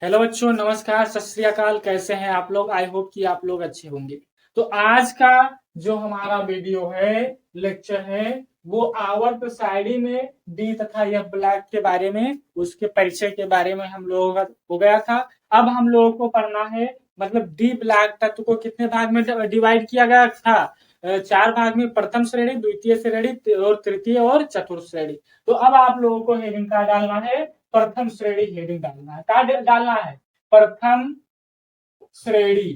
Hello बच्चों, नमस्कार, सत श्री अकाल। कैसे हैं आप लोग? आई होप कि आप लोग अच्छे होंगे। तो आज का जो हमारा वीडियो है, लेक्चर है, वो आवर्त सारणी में डी तथा एफ ब्लॉक के बारे में, उसके परिचय के बारे में हम लोगों का हो गया था। अब हम लोगों को पढ़ना है, मतलब डी ब्लॉक तत्व को कितने भाग में डिवाइड किया गया था? चार भाग में, प्रथम श्रेणी, द्वितीय श्रेणी और तृतीय और चतुर्थ श्रेणी। तो अब आप लोगों को हेडिंग का डालना है, प्रथम श्रेणी हेडिंग डालना है। क्या डालना है? प्रथम श्रेणी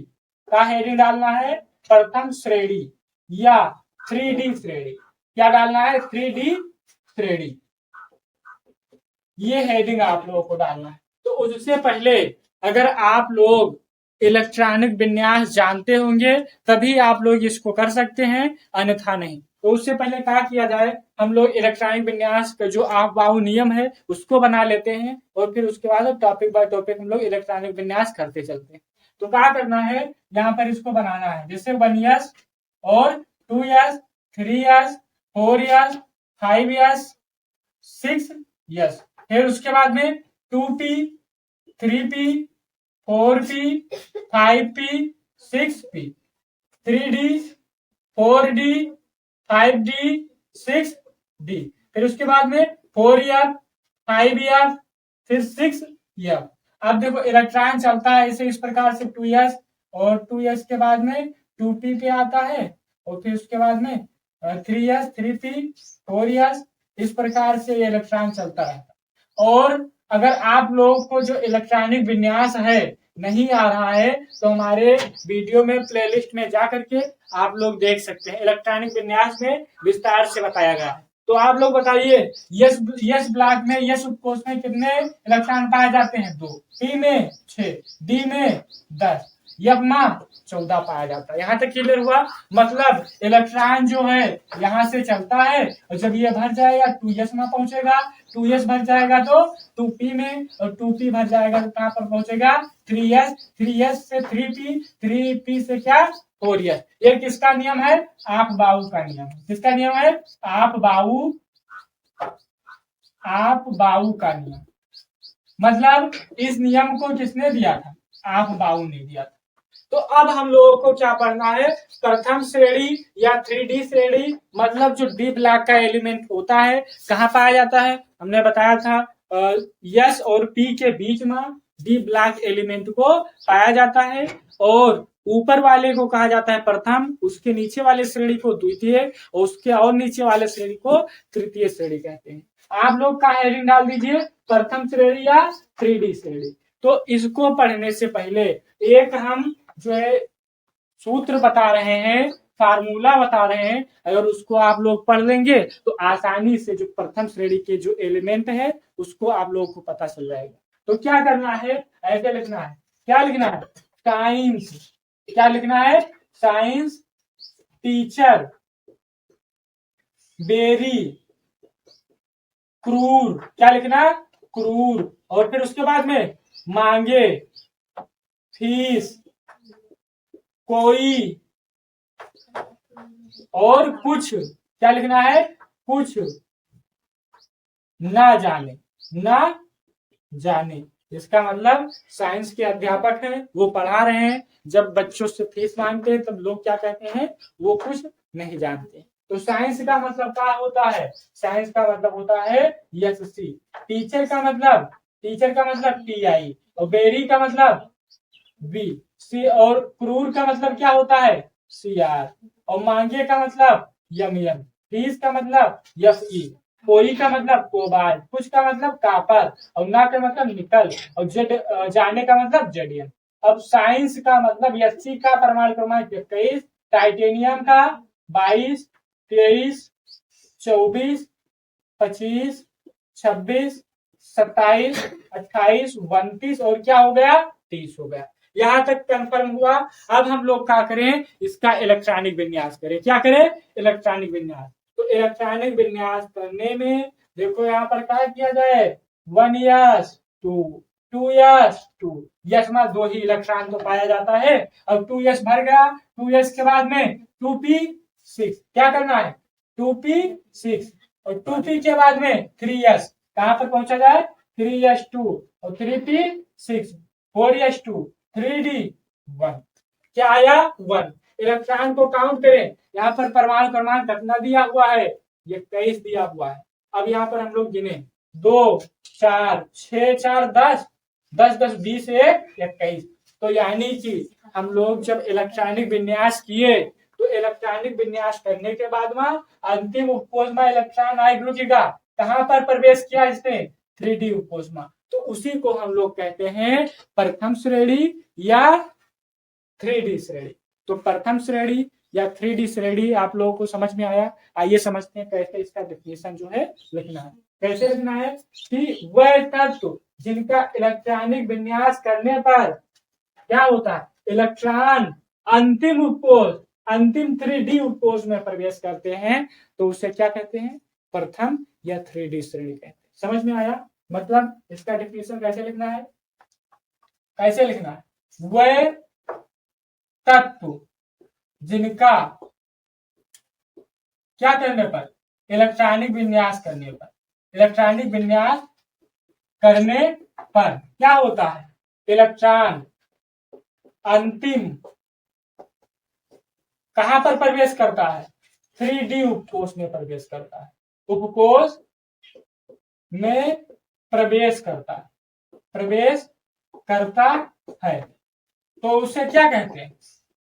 का हेडिंग डालना है, प्रथम श्रेणी या 3D श्रेणी। क्या डालना है? 3D श्रेणी। ये हेडिंग आप लोगों को डालना है। तो उससे पहले अगर आप लोग इलेक्ट्रॉनिक विन्यास जानते होंगे तभी आप लोग इसको कर सकते हैं, अन्यथा नहीं। तो उससे पहले क्या किया जाए, हम लोग इलेक्ट्रॉनिक विन्यास का जो आप बाहु नियम है उसको बना लेते हैं और फिर उसके बाद टॉपिक बाय टॉपिक हम लोग इलेक्ट्रॉनिक विन्यास करते चलते हैं। तो क्या करना है, यहाँ पर इसको बनाना है, जैसे 1S और 2S, 3S, 4S, 5S, 6S। फिर उसके बाद में 2P, 3P, 4P, 5P, 6P, 3D, 4D, 5D, 6D। फिर उसके बाद में 4F, 5F, फिर 6F। अब देखो इलेक्ट्रॉन चलता है इसे इस प्रकार से 2S, और 2S के बाद में 2P पे आता है, और फिर उसके बाद में 3S, 3P, 4S, इस प्रकार से ये इलेक्ट्रॉन चलता है। और अगर आप लोगों को जो इलेक्ट्रॉनिक विन्यास है नहीं आ रहा है तो हमारे वीडियो में प्लेलिस्ट में जा करके आप लोग देख सकते हैं। इलेक्ट्रॉनिक विन्यास में विस्तार से बताया गया है। तो आप लोग बताइए, यस यस ब्लॉक में, यस उपकोष में कितने इलेक्ट्रॉन पाए जाते हैं? 2। पी में 6, डी में 10, एफ में 14 पाया जाता है। यहाँ तक क्लियर हुआ? मतलब इलेक्ट्रॉन जो है यहाँ से चलता है और जब ये भर जाएगा 2s में पहुंचेगा, 2s भर जाएगा तो 2p में, और 2p भर जाएगा तो कहां पर पहुंचेगा? 3s, 3s से 3p, 3p से क्या? 4s। ये किसका नियम है? आप बाऊ का नियम। किसका नियम है? आप बाऊ, आप बाऊ का नियम। मतलब इस नियम को किसने दिया था? आप बाऊ ने दिया था। तो अब हम लोगों को क्या पढ़ना है? प्रथम श्रेणी या 3D श्रेणी, मतलब जो डी ब्लॉक का एलिमेंट होता है कहाँ पाया जाता है? हमने बताया था यस और पी के बीच में डी ब्लॉक एलिमेंट को पाया जाता है, और ऊपर वाले को कहा जाता है प्रथम, उसके नीचे वाले श्रेणी को द्वितीय, और उसके और नीचे वाले श्रेणी को तृतीय श्रेणी कहते हैं। आप लोग का हेडिंग डाल दीजिए, प्रथम श्रेणी या 3D श्रेणी। तो इसको पढ़ने से पहले एक हम जो है सूत्र बता रहे हैं, फार्मूला बता रहे हैं। अगर उसको आप लोग पढ़ लेंगे तो आसानी से जो प्रथम श्रेणी के जो एलिमेंट है उसको आप लोगों को पता चल जाएगा। तो क्या करना है? ऐसे लिखना है। क्या लिखना है? साइंस। क्या लिखना है? साइंस टीचर वेरी क्रूर। क्या लिखना? क्रूर। और फिर उसके बाद में मांगे फीस कोई और कुछ। क्या लिखना है? कुछ ना जाने, ना जाने। इसका मतलब साइंस के अध्यापक हैं, वो पढ़ा रहे हैं, जब बच्चों से फीस मांगते हैं तब लोग क्या कहते हैं? वो कुछ नहीं जानते। तो साइंस का मतलब क्या होता है? साइंस का मतलब होता है SC। टीचर का मतलब, टीचर का मतलब TI, और बेरी का मतलब बी सी, और क्रूर का मतलब क्या होता है? CR, और मांगे का मतलब MM, फीस का मतलब FE, कोई का मतलब कोबाल्ट, कुछ का मतलब कापर, और ना का मतलब निकल, और जेड जाने का मतलब जेडियम। अब साइंस का मतलब SC का परमाणु क्रमांक 21, टाइटेनियम का 22, 23, 24, 25, 26, 27, 28, 29, और क्या हो गया? 30 हो गया। यहां तक कंफर्म हुआ। अब हम लोग क्या करें? इसका इलेक्ट्रॉनिक विन्यास करें। क्या करें? इलेक्ट्रॉनिक विन्यास। तो इलेक्ट्रॉनिक विन्यास करने में देखो यहाँ पर क्या किया जाए? 1s 2, 2s 2, यस में 2 ही इलेक्ट्रॉन तो पाया जाता है। अब 2s भर गया, 2s के बाद में 2p6। क्या करना है? 2p6, और 2p के बाद में 3s। कहां पर पहुंचा जाए? 3s2 और 3p6। 4s2 3d 1। क्या आया 1। इलेक्ट्रॉन को काउंट करें, यहाँ पर परमाणु क्रमांक कितना दिया हुआ है, ये 23 दिया हुआ है। अब यहाँ पर हम लोग गिने 2 4 6 4 10 10 10 20 1 21। तो यानी कि हम लोग जब इलेक्ट्रॉनिक विन्यास किए तो इलेक्ट्रॉनिक विन्यास करने के बाद में अंतिम उपकोष में इलेक्ट्रॉन आए रुकेगा, कहां पर प्रवेश किया इसने 3D उपकोष में, तो उसी को हम लोग कहते हैं प्रथम श्रेणी या 3D श्रेणी। तो प्रथम श्रेणी या 3D श्रेणी आप लोगों को समझ में आया। आइए समझते हैं कैसे इसका डेफिनेशन जो है लिखना है। कैसे लिखना है कि वह तत्व जिनका इलेक्ट्रॉनिक विन्यास करने पर क्या होता है, इलेक्ट्रॉन अंतिम उपकोष अंतिम 3D उपकोष में प्रवेश करते हैं, तो उसे क्या कहते हैं, प्रथम या 3D श्रेणी कहते हैं। समझ में आया। मतलब इसका डेफिनेशन कैसे लिखना है, कैसे लिखना है, वह तत्व जिनका क्या करने पर, इलेक्ट्रॉनिक विन्यास करने पर, इलेक्ट्रॉनिक विन्यास करने पर क्या होता है, इलेक्ट्रॉन अंतिम कहां पर प्रवेश करता है, 3D उपकोष में प्रवेश करता है, उपकोष में प्रवेश करता है, प्रवेश करता है, तो उसे क्या कहते हैं,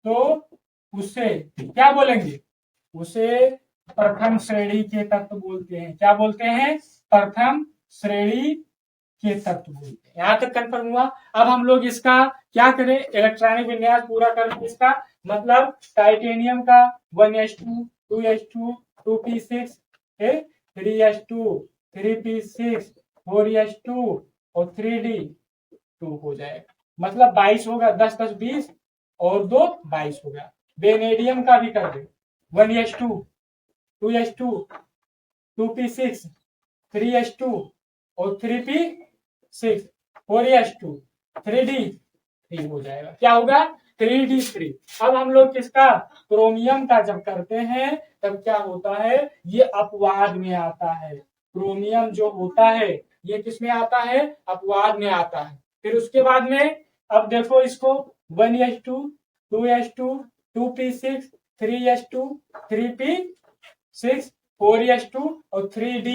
तो उसे क्या बोलेंगे, उसे प्रथम श्रेणी के तत्व बोलते हैं। क्या बोलते हैं, प्रथम श्रेणी के तत्व बोलते हैं। यहां तक कंफर्म हुआ। अब हम लोग इसका क्या करें, इलेक्ट्रॉनिक विन्यास पूरा करें इसका। मतलब टाइटेनियम का 1s2 2s2 2p6 3s2 3p6 4s2 और 3d2 हो जाएगा। मतलब 22 होगा, 10 10 20 और 2 22 होगा। वेनेडियम का भी कर दे, 1s2 2s2 2p6 3s2 और 3p6 4s2 3d3 हो जाएगा। क्या होगा, 3d3। अब हम लोग किसका, क्रोमियम का जब करते हैं तब क्या होता है, ये अपवाद में आता है। क्रोमियम जो होता है ये किस में आता है, अपवाद में आता है। फिर उसके बाद में अब देखो इसको 1s2 2s2 2p6 3s2 3p6 4s2 और 3d,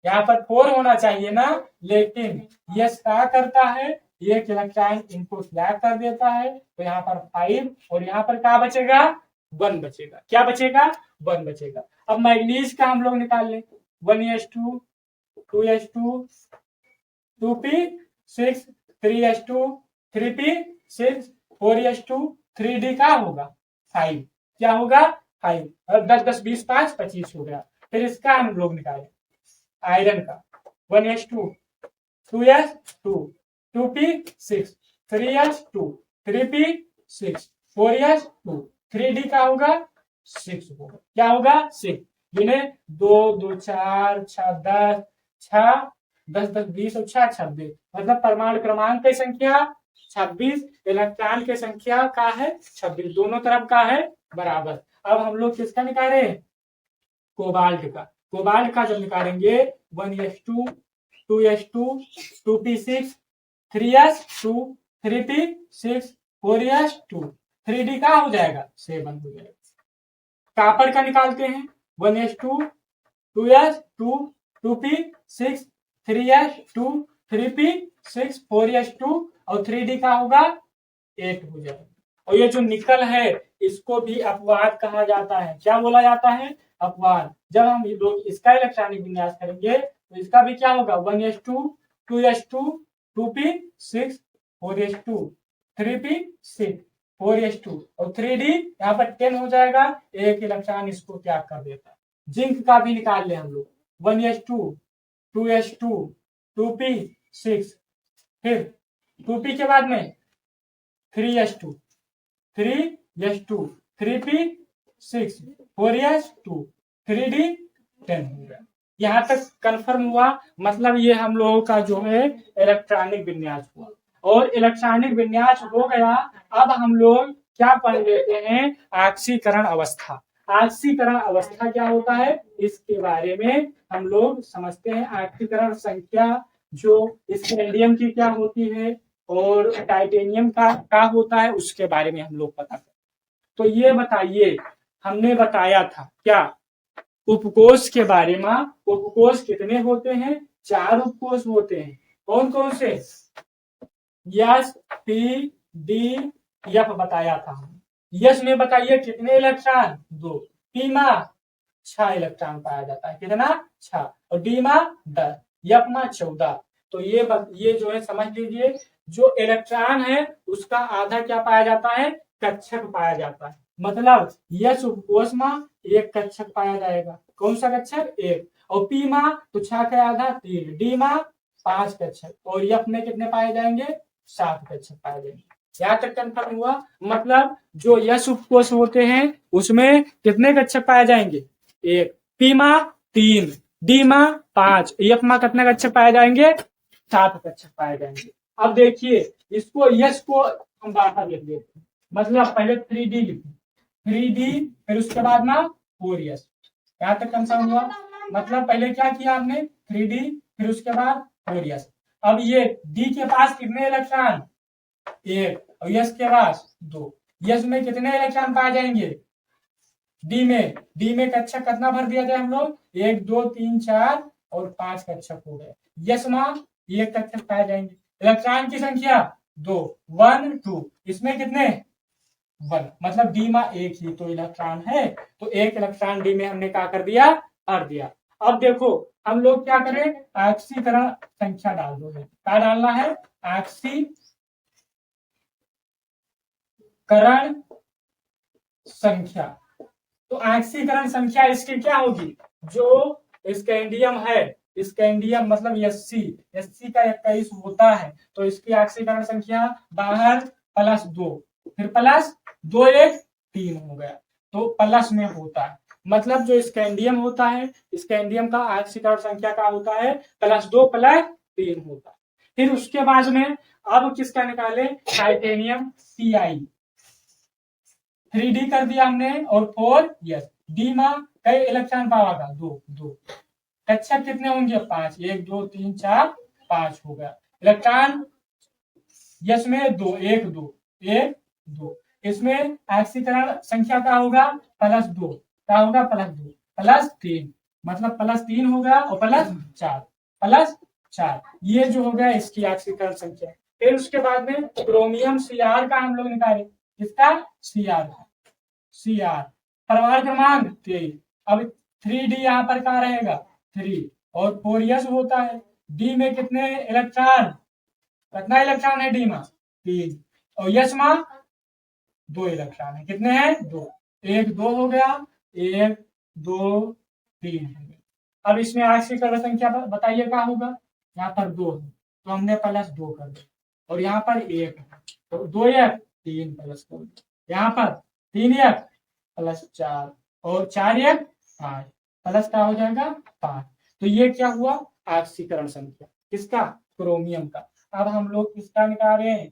यहाँ पर 4 होना चाहिए ना, लेकिन यस क्या करता है, एक इलेक्ट्रॉन इनको फ्लैग कर देता है, तो यहाँ पर 5 और यहाँ पर क्या बचेगा, 1 बचेगा। क्या बचेगा, 1 बचेगा। अब मैग्नीज का हम लोग निकाल लें, 1s2 2s2 2p6 3s2 3p6 4s2 3d का होगा 5। क्या होगा 5 और 10 10 20 5 25 हो गया। फिर इसका हम लोग निकालें आयरन का 1s2 2s2 2p6 3s2 3p6 4s2 3d का होगा 6 होगा। क्या होगा 6। जिन्हें 2 2 4 6 10 6 10 10 20 और 6 26, मतलब परमाणु क्रमांक की संख्या 26, इलेक्ट्रॉन की संख्या का है 26, दोनों तरफ का है बराबर। अब हम लोग किसका निकाले, कोबाल्ट का। कोबाल्ट का जब निकालेंगे 1s2 2s2 2p6 3s2 3p6 4s2 3d का हो जाएगा 7 हो जाएगा। कापर का निकालते हैं 1s2 2s2 2p6 3s2 3p6 4s2 और 3d का होगा 8 हो जाएगा। और ये जो निकल है इसको भी अपवाद कहा जाता है। क्या बोला जाता है, अपवाद। जब हम लोग इसका इलेक्ट्रॉनिक विन्यास करेंगे तो इसका भी क्या होगा 1s2 2s2 2p6 4s2 3p6 4s2 और 3d यहाँ पर 10 हो जाएगा। एक इलेक्ट्रॉन इसको त्याग कर देता है। जिंक का भी निकाल ले हम लोग 1s2 2s2 2p6 फिर 2p के बाद में 3s2 3s2 3p6 4s2 3d 10 हो गया। यहाँ तक कंफर्म हुआ। मतलब ये हम लोगों का जो है इलेक्ट्रॉनिक विन्यास हुआ। और इलेक्ट्रॉनिक विन्यास हो गया, अब हम लोग क्या पढ़ लेते हैं, ऑक्सीकरण अवस्था। ऑक्सीकरण अवस्था क्या होता है इसके बारे में हम लोग समझते हैं। ऑक्सीकरण संख्या जो इस रेडियम की क्या होती है और टाइटेनियम का होता है, उसके बारे में हम लोग पता करें। तो ये बताइए, हमने बताया था क्या उपकोष के बारे में। उपकोष कितने होते हैं? 4 उपकोष होते हैं। कौन कौन से? यस, पी, डी, एफ बताया था। यस में बताइए कितने इलेक्ट्रॉन? 2। पी में 6 इलेक्ट्रॉन पाया जाता है। कितना? 6। और डी में 10, एफ में 14। तो ये जो है समझ लीजिए, जो इलेक्ट्रॉन है उसका आधा क्या पाया जाता है? कक्षक पाया जाता है। मतलब यस उपकोष में एक कक्षक पाया जाएगा। कौन सा कक्षक? एक। और पी में तो 6 का आधा 3, डी में 5 कक्षक, और एफ में कितने पाए जाएंगे? 7 कक्षक पाए जाएंगे। यहाँ तक कंफर्म हुआ? मतलब जो यस उपकोष होते हैं उसमें कितने कक्षक पाए जाएंगे? एक। पी मा 3, डी मा 5, एफ मा कितने कक्षक पाए जाएंगे? 7 कक्षक पाए जाएंगे। अब देखिए इसको यस को हम बाहर लिख देते हैं। मतलब पहले 3D लिखिए, 3D, फिर उसके बाद में 4S। यहाँ तक कंफर्म हुआ? मतलब पहले क्या किया आपने? 3D, फिर उसके बाद 4S। अब ये डी के पास कितने इलेक्ट्रॉन? एक। और यस के पास 2। यस में कितने इलेक्ट्रॉन पाए जाएंगे? डी में कक्षक कितना भर दिया जाए हम लोग? 1 2 3 4 और 5 कक्षक हो गए। यस में एक कक्षक पाए जाएंगे। इलेक्ट्रॉन की संख्या 2, 1 2। इसमें कितने? 1। मतलब डी में एक ही तो इलेक्ट्रॉन है, तो एक इलेक्ट्रॉन डी में हमने क्या कर दिया? भर दिया। अब देखो हम लोग क्या करें? ऑक्सीकरण संख्या डाल दो। क्या डालना है? ऑक्सीकरण संख्या। तो ऑक्सीकरण संख्या इसकी क्या होगी? जो स्कैंडियम है, स्कैंडियम मतलब एससी का 21 होता है, तो इसकी ऑक्सीकरण संख्या बाहर +2, फिर +2 1 3 हो गया, तो प्लस में होता है। मतलब जो स्कैंडियम होता है, स्कैंडियम का ऑक्सीकरण संख्या का होता है +2 +3 होता है। फिर उसके बाद में अब किसका निकाले? Titanium Ti। 3D कर दिया हमने, और 4S। डी में कई इलेक्ट्रॉन पाएगा? 2 2। कक्षक कितने होंगे? 5। 1 2 3 4 5 हो गया। इलेक्ट्रॉन यस में 2, 1 2 1 2। इसमें ऑक्सीकरण संख्या का होगा +2। क्या होगा? +2 +3, मतलब +3 हो गया, और +4 ये जो हो गया इसकी ऑक्सीकरण संख्या। फिर उसके बाद में क्रोमियम Cr का हम लोग निकाले। किसका? Cr का। Cr परमाणु क्रमांक 23। अब 3D यहाँ पर क्या रहेगा? 3। और 4S होता है। डी में कितने इलेक्ट्रॉन? कितना इलेक्ट्रॉन है डी में? 3। और यस में 2 इलेक्ट्रॉन है। कितने हैं? 2। 1 2 हो गया, 1 2 3 हो गया। अब इसमें ऑक्सीकरण संख्या बताइए क्या होगा? यहाँ पर 2 है, तो हमने +2 कर दिया, और यहाँ पर 1 है, तो 2 1 3 +2। यहाँ पर 3 1 +4, और 4 1 5, प्लस क्या हो जाएगा? 5। तो ये क्या हुआ? ऑक्सीकरण संख्या। किसका? क्रोमियम का। अब हम लोग किसका निकाल रहे हैं?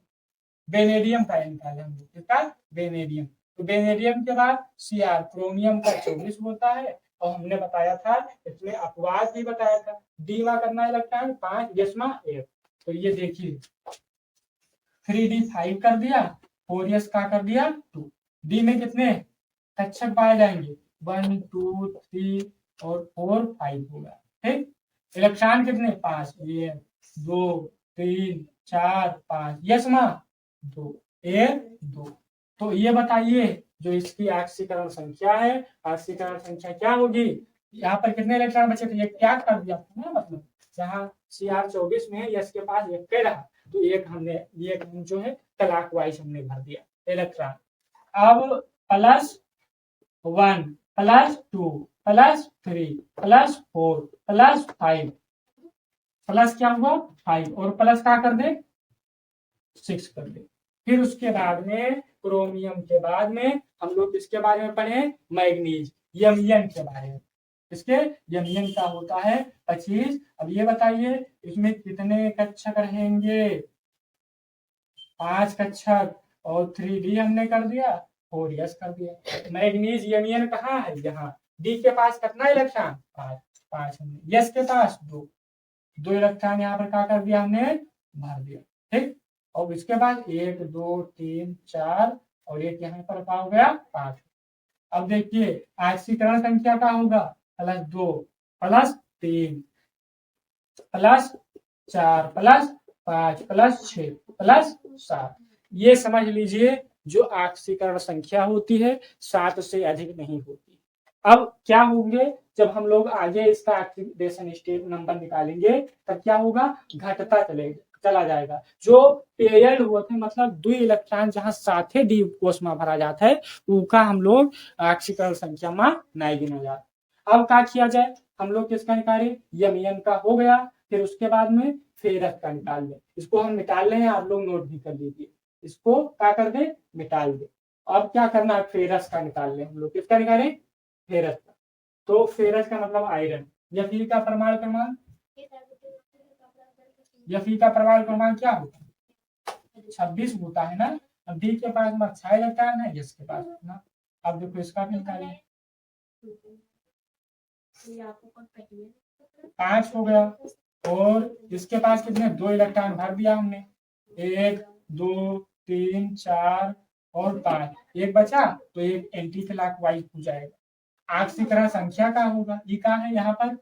वेनेडियम का निकाले हम लोग। किसका? वेनेडियम। तो वेनेडियम के बाद Cr, क्रोमियम का 24 होता है, और हमने बताया था इसमें अपवाद भी बताया था। डी में करना इलेक्ट्रॉन 5, यस में 1। तो ये देखिए 3D 5 कर दिया, 4S का कर दिया 2। डी में कितने कक्षक पाए जाएंगे? 1 2 3 और 4 5 होगा। ठीक। इलेक्ट्रॉन कितने? 5। 1 2 3 4 5, यस में 2 1 2। तो ये बताइए जो इसकी ऑक्सीकरण संख्या है, ऑक्सीकरण संख्या क्या होगी? यहाँ पर कितने इलेक्ट्रॉन बचे थे? ये क्या कर दिया ना, मतलब जहाँ Cr 24 में है, यस के पास एक के रहा, तो एक हमने ये जो है क्लॉकवाइज हमने भर दिया इलेक्ट्रॉन। अब +1 +2 +3 +4 +5, प्लस क्या हुआ? 5, और प्लस क्या कर दे? 6 कर दे। फिर उसके बाद में क्रोमियम के बाद में हम लोग किसके बारे में पढ़े? मैग्नीज, यमियन के बारे में। इसके यमियन का होता है 25। अब ये बताइए इसमें कितने कक्षक रहेंगे? 5 कक्षक, और 3D हमने कर दिया, 4S कर दिया। मैग्नीज यमियन कहाँ है? यहाँ। डी के पास कितना इलेक्ट्रॉन? 5 हमने। यस के पास 2 इलेक्ट्रॉन यहाँ पर क्या कर दिया हमने? भर दिया। ठीक। और इसके बाद 1 2 3 4 और एक यहाँ पर क्या हो गया 5। अब देखिए आक्सीकरण संख्या क्या होगा +2 +3 +4 +5 +6 +7। ये समझ लीजिए जो आक्सीकरण संख्या होती है 7 से अधिक नहीं होती। अब क्या होंगे जब हम लोग आगे इसका ऑक्सीडेशन स्टेट नंबर निकालेंगे तब क्या होगा घटता चला जाएगा। जो पेयर्ड होते हैं मतलब 2 इलेक्ट्रॉन जहां साथे डी कोष में भरा जाता है उनका हम लोग ऑक्सीकरण संख्या में नहीं गिना जाता। अब क्या किया जाए हम लोग किसका निकाले यम का हो गया फिर उसके बाद में फेरस का निकाल लें। इसको हम निकाल रहे हैं आप लोग नोट भी कर लीजिए। इसको क्या कर दे निकाल दे। अब क्या करना है फेरस का निकाल लें हम लोग किसका निकालें फेरस का। तो फेरस का मतलब आयरन। Fe का परमाणु क्रमांक Fe का परमाणु क्रमांक क्या होता है 26 होता है ना। अब डी के पास में 6 इलेक्ट्रॉन है एस के पास ना। अब देखो इसका भी निकालें 5 हो गया और इसके पास कितने 2 इलेक्ट्रॉन भर दिया हमने 1 2 3 4 और 5 एक बचा तो एक एंटी क्लॉकवाइज हो जाएगा। ऑक्सीकरण संख्या का होगा ये कहा है यहाँ पर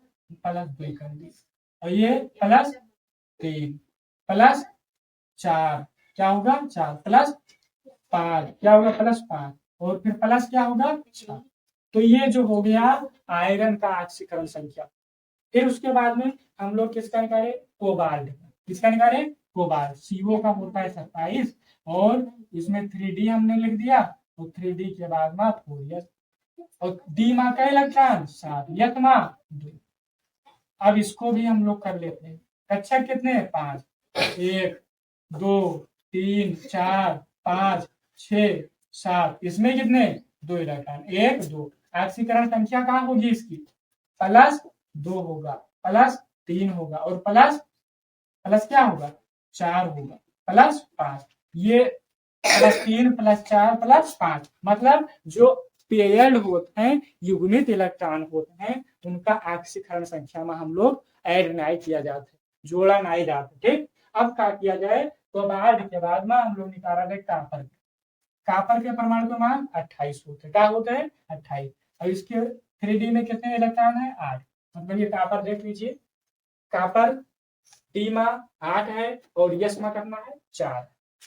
+2 कर दी और ये +3 +4 क्या होगा 4 +5 क्या होगा +5 और फिर प्लस क्या होगा 6। तो ये जो हो गया आयरन का ऑक्सीकरण संख्या। फिर उसके बाद में हम लोग किसका निकाले कोबाल्ट किसका निकाले कोबाल्ट CO का होता है 27 और इसमें 3D हमने लिख दिया तो 3D के बाद में 4s और डी माँ का इलेक्ट्रॉन 7 यथ माँ 2। अब इसको भी हम लोग कर लेते हैं कक्षा कितने 5 1 2 3 4 5 6 7 इसमें कितने 2 इलेक्ट्रॉन 1 2 ऑक्सीकरण संख्या कहाँ होगी इसकी +2 होगा +3 होगा और प्लस क्या होगा 4 होगा +5 ये +3 +4 +5 मतलब जो पेयर्ड होते हैं युग्मित इलेक्ट्रॉन होते हैं उनका ऑक्सीकरण संख्या में हम लोग ऐड नहीं किया जाता है जोड़ा नहीं जाता। ठीक अब क्या किया जाए तो बाद के बाद में हम लोग निकाला जाए कापर के परमाणु क्रमांक 28 होते हैं क्या होते हैं 28 और इसके 3D में कितने इलेक्ट्रॉन है 8 मतलब ये कापर देख लीजिए कापर टी मा 8 है और यस मा करना है 4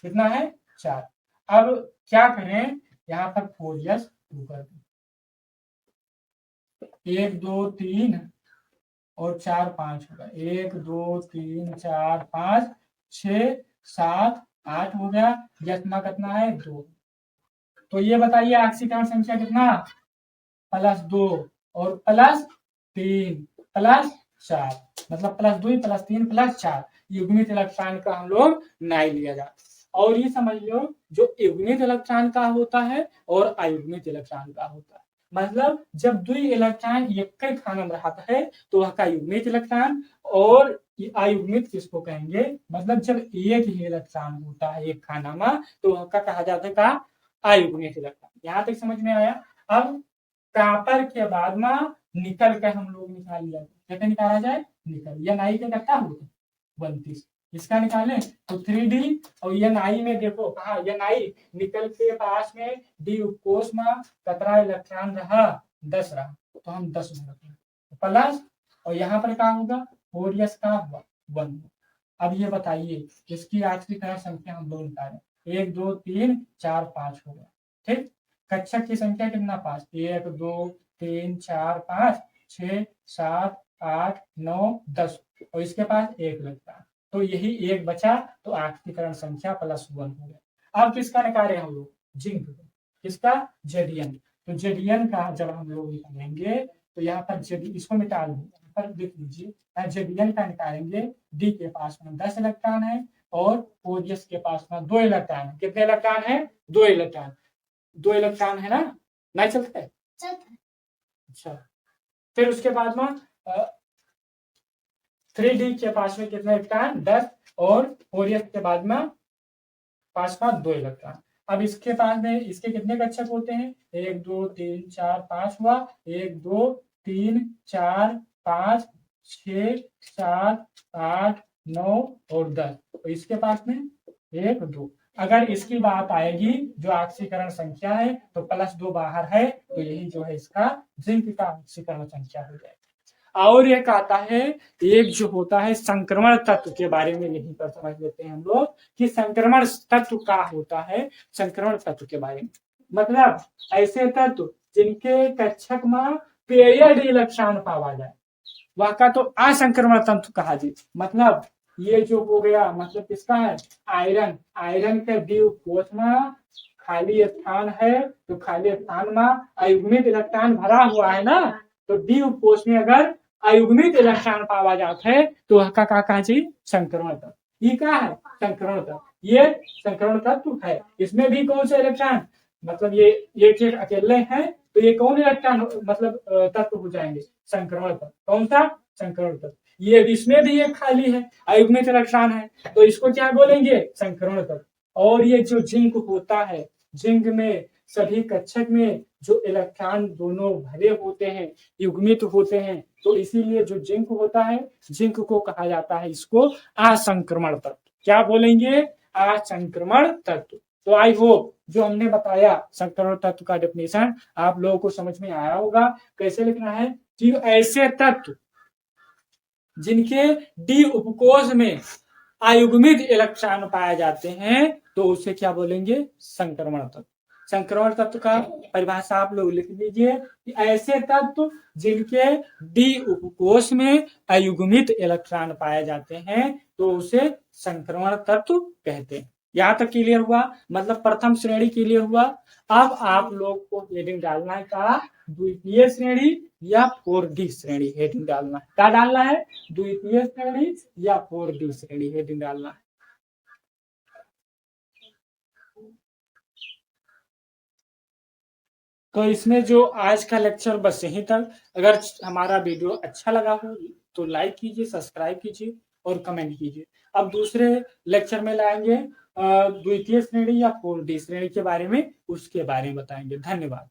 कितना है 4। अब क्या करें यहाँ पर 4s 2 कर दें 1 2 3 और 4 5 होगा 1 2 3 4 5 6 7 8 हो गया यस मा कितना है 2। तो ये बताइए ऑक्सीकरण संख्या कितना +2 और +3 +4 मतलब +2 +3 +4 युग्मित इलेक्ट्रॉन का हम लोग नहीं लिया जाता। और ये समझ लो जो युग्मित इलेक्ट्रॉन का होता है और अयुग्मित इलेक्ट्रॉन का होता है मतलब जब 2 इलेक्ट्रॉन एक ही खाना में रहता है तो वह का युग्मित इलेक्ट्रॉन और अयुग्मित किसको कहेंगे मतलब जब एक ही इलेक्ट्रॉन होता है एक खाना में तो वह का कहा जाता है का अयुग्मित इलेक्ट्रॉन। यहाँ तक समझ में आया। अब कापर के बाद में निकल के हम लोग निकाल लिया कैसे निकाला जाए निकल या नाई के कट्टा होगा 32 इसका निकालें तो 3D और ये नाई में देखो कहा ये नाई निकल के पास में डी कोष में कतरा इलेक्ट्रॉन रहा 10 रहा तो हम 10 में रखें प्लस और यहाँ पर क्या होगा 4s का हुआ 1। अब ये बताइए इसकी ऑक्सीकरण संख्या हम लोग निकालें 1 2 3 4 5 हो गया। ठीक कक्षक की संख्या कितना 5 1 2 3 4 5 6 7 8 9 10 और इसके पास एक लगता है तो यही एक बचा तो ऑक्सीकरण संख्या +1 हो गया। अब किसका निकाले हम लोग जिंक किसका जेडियन तो जेडियन का जब हम लोग निकालेंगे तो यहाँ पर इसको मिटा पर लिख लीजिए जेडियन का निकालेंगे डी के पास में 10 इलेक्ट्रॉन है और ओएस के पास में 2 इलेक्ट्रॉन है कितने इलेक्ट्रॉन है 2 इलेक्ट्रॉन 2 इलेक्ट्रॉन है ना नहीं चलता है अच्छा। फिर उसके बाद में 3D के पास में कितना इलेक्ट्रॉन 10 और ओरियस के बाद में पास 2 इलेक्ट्रॉन। अब इसके पास में इसके कितने कक्षक होते हैं 1 2 3 4 5 हुआ 1 2 3 4 5 6 7 8 9 और 10 तो इसके पास में 1 2। अगर इसकी बात आएगी जो ऑक्सीकरण संख्या है तो +2 बाहर है, तो यही जो है इसका जिंक का ऑक्सीकरण संख्या हो जाएगा। और एक आता है, एक जो होता है संक्रमण तत्व के बारे में, यही पर समझ लेते हैं हम लोग कि संक्रमण तत्व क्या होता है। संक्रमण तत्व के बारे में मतलब ऐसे तत्व जिनके कक्षक में पेरियड इलेक्ट्रॉन पावा जाए, वह का तो असंक्रमण तंतु कहा जी। मतलब ये जो हो गया, मतलब किसका है, आयरन। आयरन के द्वीप कोश में खाली स्थान है, तो खाली स्थान में अयुग्मित इलेक्ट्रॉन भरा हुआ है ना, तो द्वीप कोश में अगर अयुग्मित इलेक्ट्रॉन पावा जाता है तो वह का कहा जी, संक्रमण तत्व। ये क्या है, संक्रमण तत्व। ये संक्रमण तत्व है। इसमें भी कौन सा इलेक्ट्रॉन, मतलब ये अकेले हैं तो ये कौन इलेक्ट्रॉन मतलब तत्व हो जाएंगे, संक्रमण तत्व। कौन सा, संक्रमण तत्व। ये इसमें भी एक खाली है, अयुग्मित इलेक्ट्रॉन है, तो इसको क्या बोलेंगे, संक्रमण तत्व। और ये जो जिंक होता है, जिंक में सभी कक्षक में जो इलेक्ट्रॉन दोनों भरे होते हैं, युग्मित होते हैं, तो इसीलिए जो जिंक होता है, जिंक को कहा जाता है इसको असंक्रमण तत्व। क्या बोलेंगे, असंक्रमण तत्व। तो आई होप जो हमने बताया संक्रमण तत्व का डेफिनेशन आप लोगों को समझ में आया होगा। कैसे लिखना है कि ऐसे तत्व जिनके डी उपकोष में अयुग्मित इलेक्ट्रॉन पाए जाते हैं तो उसे क्या बोलेंगे, संक्रमण तत्व। संक्रमण तत्व का परिभाषा आप लोग लिख लीजिए कि ऐसे तत्व जिनके डी उपकोष में अयुग्मित इलेक्ट्रॉन पाए जाते हैं तो उसे संक्रमण तत्व कहते हैं। यहां तक क्लियर हुआ, मतलब प्रथम श्रेणी क्लियर हुआ। अब आप लोग को हेडिंग डालना है का, द्वितीय श्रेणी या 4D श्रेणी हेडिंग डालना है। क्या डालना है, द्वितीय श्रेणी या 4D श्रेणी हेडिंग डालना है। तो इसमें जो आज का लेक्चर बस यहीं तक। अगर हमारा वीडियो अच्छा लगा हो तो लाइक कीजिए, सब्सक्राइब कीजिए और कमेंट कीजिए। अब दूसरे लेक्चर में लाएंगे द्वितीय श्रेणी या 4D श्रेणी के बारे में, उसके बारे में बताएंगे। धन्यवाद।